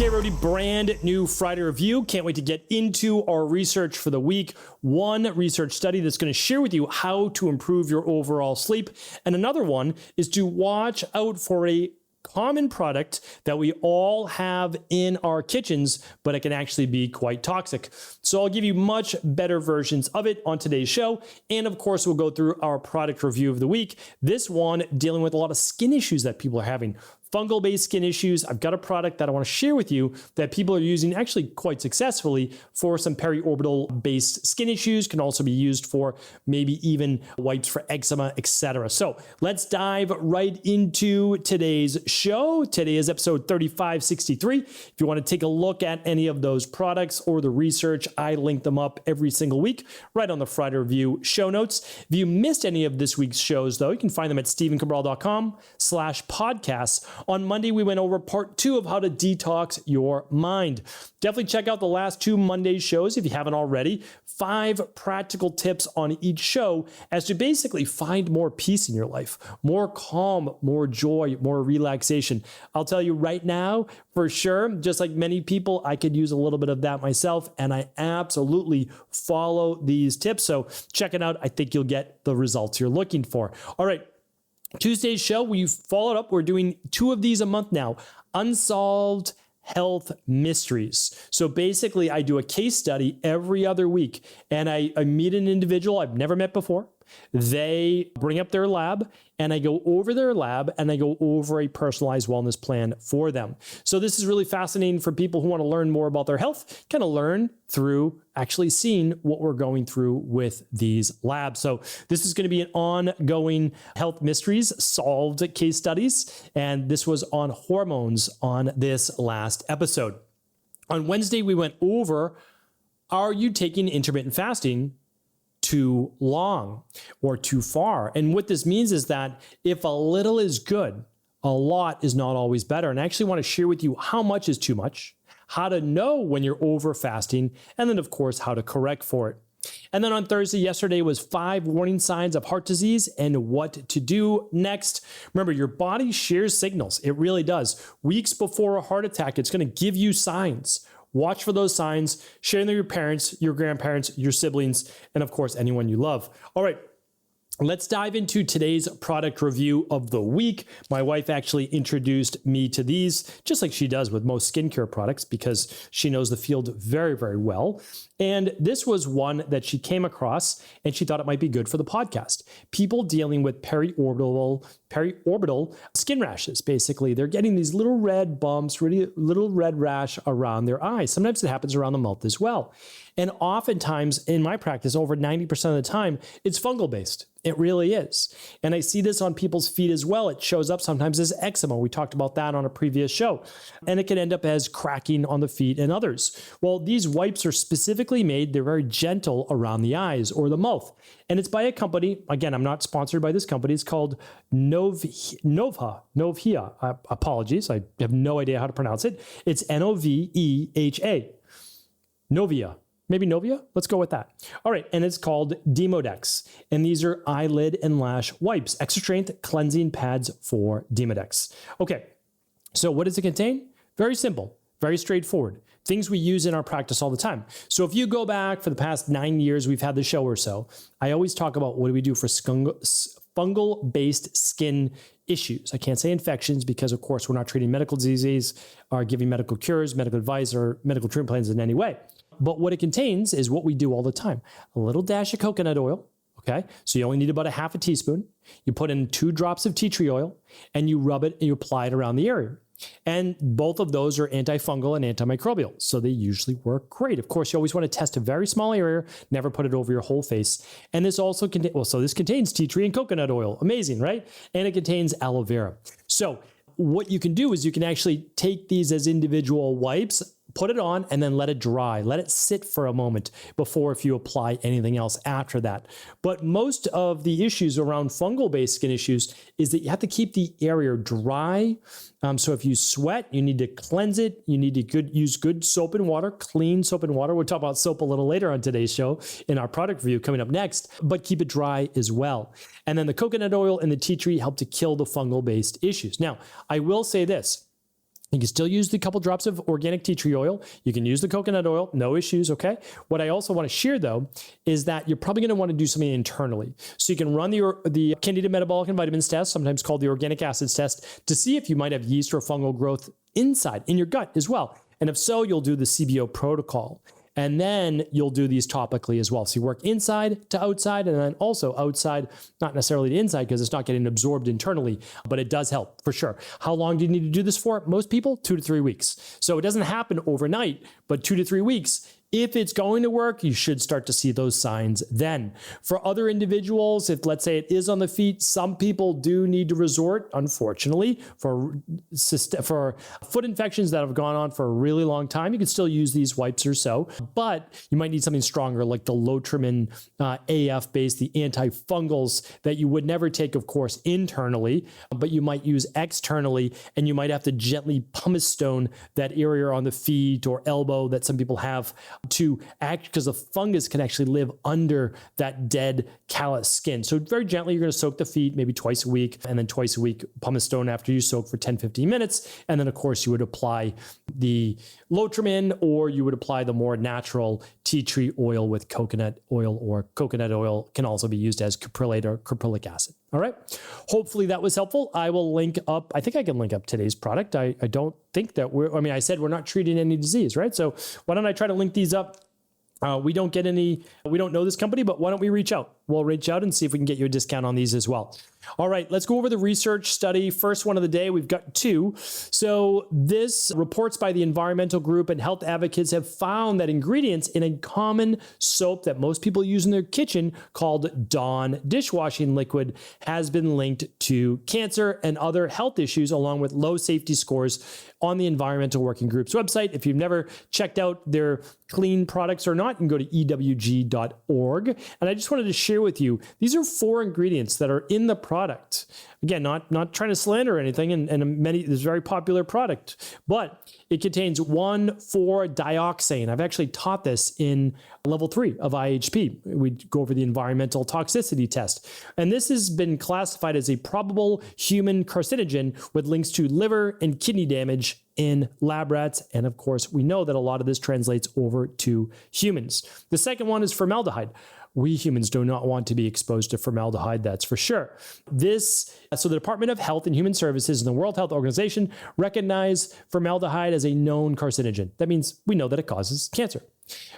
Okay, everybody, brand new Friday review. Can't wait to get into our research for the week. One research study that's going to share with you how to improve your overall sleep. And another one is to watch out for a common product that we all have in our kitchens, but it can actually be quite toxic. So I'll give you much better versions of it on today's show. And of course, we'll go through our product review of the week. This one dealing with a lot of skin issues that people are having. Fungal-based skin issues. I've got a product that I want to share with you that people are using actually quite successfully for some periorbital-based skin issues. Can also be used for maybe even wipes for eczema, etc. So let's dive right into today's show. Today is episode 3563. If you want to take a look at any of those products or the research, I link them up every single week right on the Friday Review show notes. If you missed any of this week's shows, though, you can find them at stephencabral.com/podcasts. On Monday, we went over part 2 of how to detox your mind. Definitely check out the last 2 Monday shows if you haven't already. 5 practical tips on each show as to basically find more peace in your life, more calm, more joy, more relaxation. I'll tell you right now, for sure, just like many people, I could use a little bit of that myself, and I absolutely follow these tips. So check it out. I think you'll get the results you're looking for. All right. Tuesday's show, we followed up. We're doing 2 of these a month now. Unsolved health mysteries. So basically, I do a case study every other week, and I meet an individual I've never met before. They bring up their lab, and I go over their lab, and I go over a personalized wellness plan for them. So this is really fascinating for people who want to learn more about their health, kind of learn through actually seeing what we're going through with these labs. So this is going to be an ongoing health mysteries solved case studies, and this was on hormones on this last episode. On Wednesday, we went over, are you taking intermittent fasting too long or too far? And what this means is that if a little is good, a lot is not always better. And I actually want to share with you how much is too much, how to know when you're over fasting, and then of course, how to correct for it. And then on Thursday, yesterday was 5 warning signs of heart disease and what to do next. Remember, your body shares signals. It really does. Weeks before a heart attack, it's going to give you signs. Watch for those signs, share them with your parents, your grandparents, your siblings, and of course, anyone you love. All right, let's dive into today's product review of the week. My wife actually introduced me to these, just like she does with most skincare products, because she knows the field very, very well. And this was one that she came across, and she thought it might be good for the podcast. People dealing with periorbital skin rashes. Basically, they're getting these little red bumps, really little red rash around their eyes. Sometimes it happens around the mouth as well. And oftentimes in my practice, over 90% of the time, it's fungal based. It really is. And I see this on people's feet as well. It shows up sometimes as eczema. We talked about that on a previous show. And it can end up as cracking on the feet and others. Well, these wipes are specifically made, they're very gentle around the eyes or the mouth. And it's by a company, again, I'm not sponsored by this company. It's called Novia. Apologies, I have no idea how to pronounce it. It's Noveha. Novia. Maybe Novia? Let's go with that. All right, and it's called Demodex. And these are eyelid and lash wipes, extra strength cleansing pads for Demodex. Okay, so what does it contain? Very simple, very straightforward. Things we use in our practice all the time. So if you go back for the past 9 years, we've had the show or so, I always talk about what do we do for fungal-based skin issues. I can't say infections because, of course, we're not treating medical disease or giving medical cures, medical advice, or medical treatment plans in any way. But what it contains is what we do all the time. A little dash of coconut oil, okay? So you only need about a half a teaspoon. You put in 2 drops of tea tree oil, and you rub it and you apply it around the area. And both of those are antifungal and antimicrobial, so they usually work great. Of course, you always want to test a very small area, never put it over your whole face. And this also contains, this contains tea tree and coconut oil. Amazing, right? And it contains aloe vera. So what you can do is you can actually take these as individual wipes, put it on, and then let it dry. Let it sit for a moment before if you apply anything else after that. But most of the issues around fungal-based skin issues is that you have to keep the area dry. So if you sweat, you need to cleanse it. You need to use good soap and water, clean soap and water. We'll talk about soap a little later on today's show in our product review coming up next, but keep it dry as well. And then the coconut oil and the tea tree help to kill the fungal-based issues. Now, I will say this. You can still use the couple drops of organic tea tree oil. You can use the coconut oil, no issues, okay? What I also want to share though, is that you're probably going to want to do something internally. So you can run the Candida metabolic and vitamins test, sometimes called the organic acids test, to see if you might have yeast or fungal growth inside, in your gut as well. And if so, you'll do the CBO protocol. And then you'll do these topically as well. So you work inside to outside, and then also outside, not necessarily to inside because it's not getting absorbed internally, but it does help for sure. How long do you need to do this for? Most people, 2 to 3 weeks. So it doesn't happen overnight, but 2 to 3 weeks. If it's going to work, you should start to see those signs then. For other individuals, if let's say it is on the feet, some people do need to resort, unfortunately, for foot infections that have gone on for a really long time. You can still use these wipes or so, but you might need something stronger like the Lotrimin AF base, the antifungals that you would never take, of course, internally, but you might use externally, and you might have to gently pumice stone that area on the feet or elbow that some people have to act, because the fungus can actually live under that dead callous skin. So very gently, you're going to soak the feet maybe twice a week, and then twice a week pumice stone after you soak for 10-15 minutes. And then of course you would apply the Lotrimin, or you would apply the more natural tea tree oil with coconut oil, or coconut oil can also be used as caprylic or caprylic acid. All right. Hopefully that was helpful. I will link up, I think I can link up today's product. I don't think that I said we're not treating any disease, right? So why don't I try to link these up? We don't know this company, but why don't we reach out? We'll reach out and see if we can get you a discount on these as well. All right, let's go over the research study. First one of the day, we've got 2. So this reports by the environmental group and health advocates have found that ingredients in a common soap that most people use in their kitchen called Dawn dishwashing liquid has been linked to cancer and other health issues, along with low safety scores on the Environmental Working Group's website. If you've never checked out their clean products or not, you can go to ewg.org. And I just wanted to share with you, these are 4 ingredients that are in the product. Again, not trying to slander anything, and this is a very popular product, but it contains 1,4-dioxane. I've actually taught this in level 3 of IHP. We go over the environmental toxicity test. And this has been classified as a probable human carcinogen with links to liver and kidney damage in lab rats. And of course, we know that a lot of this translates over to humans. The second one is formaldehyde. We humans do not want to be exposed to formaldehyde, that's for sure. So the Department of Health and Human Services and the World Health Organization recognize formaldehyde as a known carcinogen. That means we know that it causes cancer.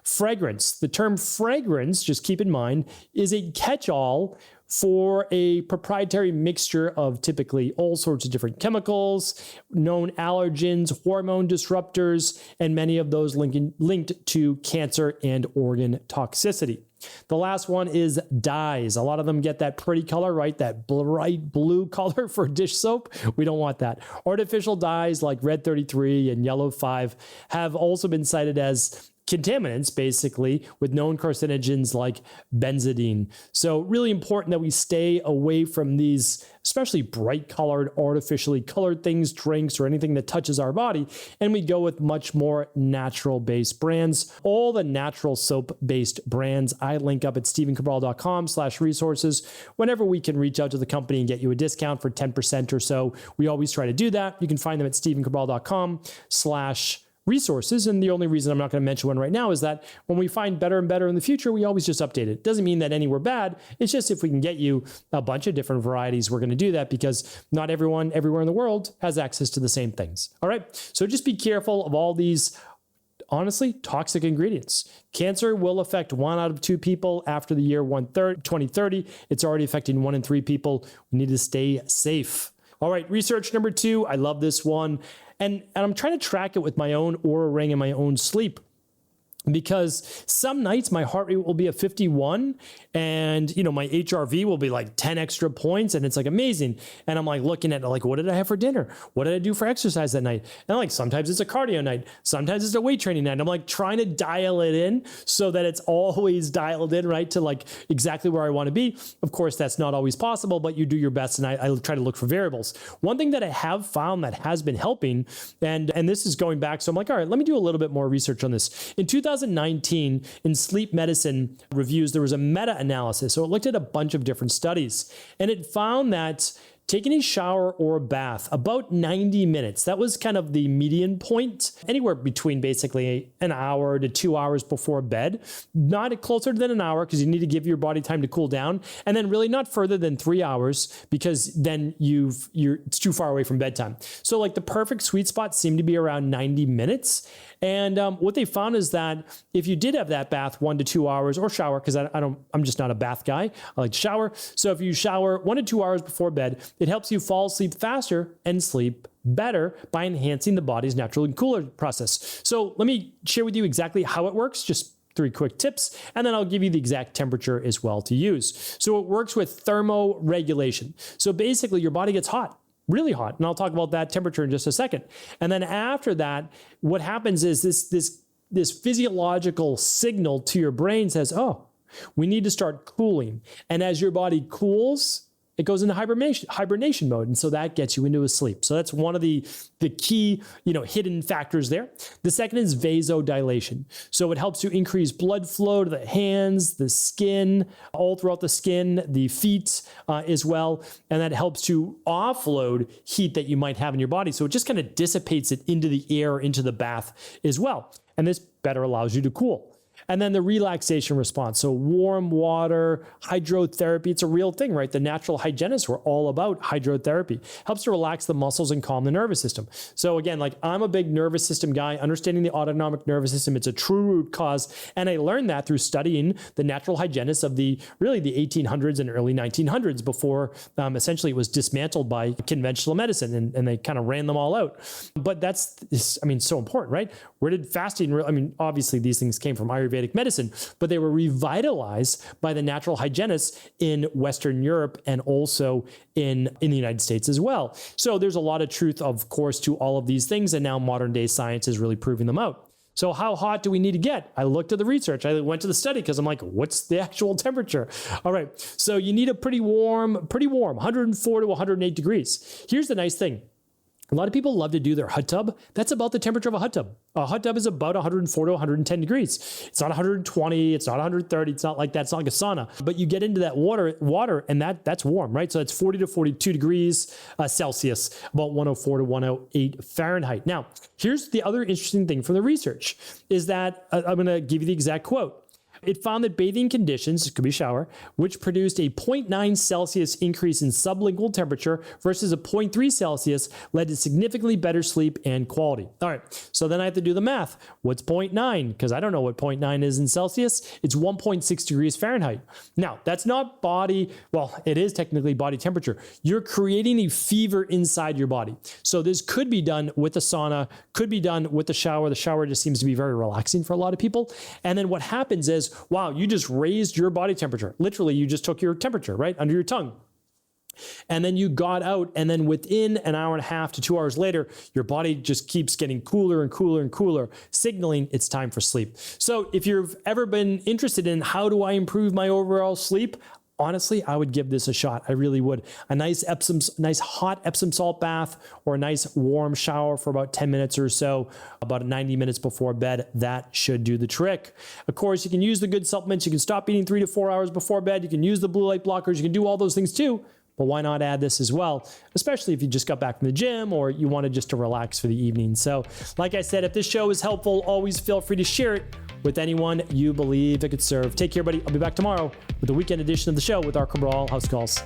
Fragrance. The term fragrance, just keep in mind, is a catch-all for a proprietary mixture of typically all sorts of different chemicals, known allergens, hormone disruptors, and many of those linked to cancer and organ toxicity. The last one is dyes. A lot of them get that pretty color, right? That bright blue color for dish soap. We don't want that. Artificial dyes like red 33 and yellow 5 have also been cited as contaminants, basically, with known carcinogens like benzidine. So really important that we stay away from these, especially bright colored, artificially colored things, drinks, or anything that touches our body. And we go with much more natural based brands. All the natural soap based brands I link up at stephencabral.com/resources. Whenever we can reach out to the company and get you a discount for 10% or so, we always try to do that. You can find them at stephencabral.com/resources. And the only reason I'm not going to mention one right now is that when we find better and better in the future, we always just update it. Doesn't mean that any were bad. It's just if we can get you a bunch of different varieties, we're going to do that, because not everyone everywhere in the world has access to the same things. All right. So just be careful of all these, honestly, toxic ingredients. Cancer will affect 1 out of 2 people after the year 2030. It's already affecting 1 in 3 people. We need to stay safe. All right. Research number 2. I love this one. And I'm trying to track it with my own Oura Ring and my own sleep, because some nights my heart rate will be at 51 and, my HRV will be like 10 extra points, and it's like amazing. And I'm like looking at it, like, what did I have for dinner? What did I do for exercise that night? And like, sometimes it's a cardio night. Sometimes it's a weight training night. I'm like trying to dial it in so that it's always dialed in, right, to like exactly where I want to be. Of course, that's not always possible, but you do your best. And I try to look for variables. One thing that I have found that has been helping, and this is going back. So I'm like, all right, let me do a little bit more research on this. In 2019, in Sleep Medicine Reviews, there was a meta-analysis. So it looked at a bunch of different studies, and it found that taking a shower or a bath about 90 minutes. That was kind of the median point, anywhere between basically an hour to 2 hours before bed, not closer than an hour because you need to give your body time to cool down, and then really not further than 3 hours because then it's too far away from bedtime. So like the perfect sweet spot seemed to be around 90 minutes. And what they found is that if you did have that bath 1 to 2 hours, or shower, because I'm just not a bath guy, I like to shower. So if you shower 1 to 2 hours before bed, it helps you fall asleep faster and sleep better by enhancing the body's natural cooler process. So let me share with you exactly how it works, just 3 quick tips, and then I'll give you the exact temperature as well to use. So it works with thermoregulation. So basically your body gets hot, really hot. And I'll talk about that temperature in just a second. And then after that, what happens is this physiological signal to your brain says, oh, we need to start cooling. And as your body cools, it goes into hibernation mode. And so that gets you into a sleep. So that's one of the key, hidden factors there. The second is vasodilation. So it helps to increase blood flow to the hands, the skin, all throughout the skin, the feet as well. And that helps to offload heat that you might have in your body. So it just kind of dissipates it into the air, into the bath as well. And this better allows you to cool. And then the relaxation response. So warm water, hydrotherapy, it's a real thing, right? The natural hygienists were all about hydrotherapy. Helps to relax the muscles and calm the nervous system. So again, like I'm a big nervous system guy, understanding the autonomic nervous system, it's a true root cause. And I learned that through studying the natural hygienists of the 1800s and early 1900s before essentially it was dismantled by conventional medicine and they kind of ran them all out. But that's so important, right? Where did fasting, obviously these things came from Ayurvedic medicine, but they were revitalized by the natural hygienists in Western Europe and also in the United States as well. So there's a lot of truth, of course, to all of these things, and now modern day science is really proving them out. So how hot do we need to get? I looked at the research. I went to the study because I'm like, what's the actual temperature? All right. So you need a pretty warm, 104 to 108 degrees. Here's the nice thing. A lot of people love to do their hot tub. That's about the temperature of a hot tub. A hot tub is about 104 to 110 degrees. It's not 120, it's not 130, it's not like that, it's not like a sauna. But you get into that water and that's warm, right? So it's 40 to 42 degrees Celsius, about 104 to 108 Fahrenheit. Now, here's the other interesting thing from the research is that I'm going to give you the exact quote. It found that bathing conditions, it could be shower, which produced a 0.9 Celsius increase in sublingual temperature versus a 0.3 Celsius led to significantly better sleep and quality. All right, so then I have to do the math. What's 0.9? Because I don't know what 0.9 is in Celsius. It's 1.6 degrees Fahrenheit. Now, that's not it is technically body temperature. You're creating a fever inside your body. So this could be done with a sauna, could be done with the shower. The shower just seems to be very relaxing for a lot of people. And then what happens is, wow, you just raised your body temperature. Literally, you just took your temperature, right, under your tongue. And then you got out, and then within an hour and a half to 2 hours later, your body just keeps getting cooler and cooler and cooler, signaling it's time for sleep. So if you've ever been interested in how do I improve my overall sleep, honestly, I would give this a shot. I really would. A nice hot Epsom salt bath or a nice warm shower for about 10 minutes or so, about 90 minutes before bed, that should do the trick. Of course, you can use the good supplements. You can stop eating 3 to 4 hours before bed. You can use the blue light blockers. You can do all those things too. But why not add this as well, especially if you just got back from the gym or you wanted just to relax for the evening. So like I said, if this show is helpful, always feel free to share it with anyone you believe it could serve. Take care, buddy. I'll be back tomorrow with the weekend edition of the show with our Cabral House Calls.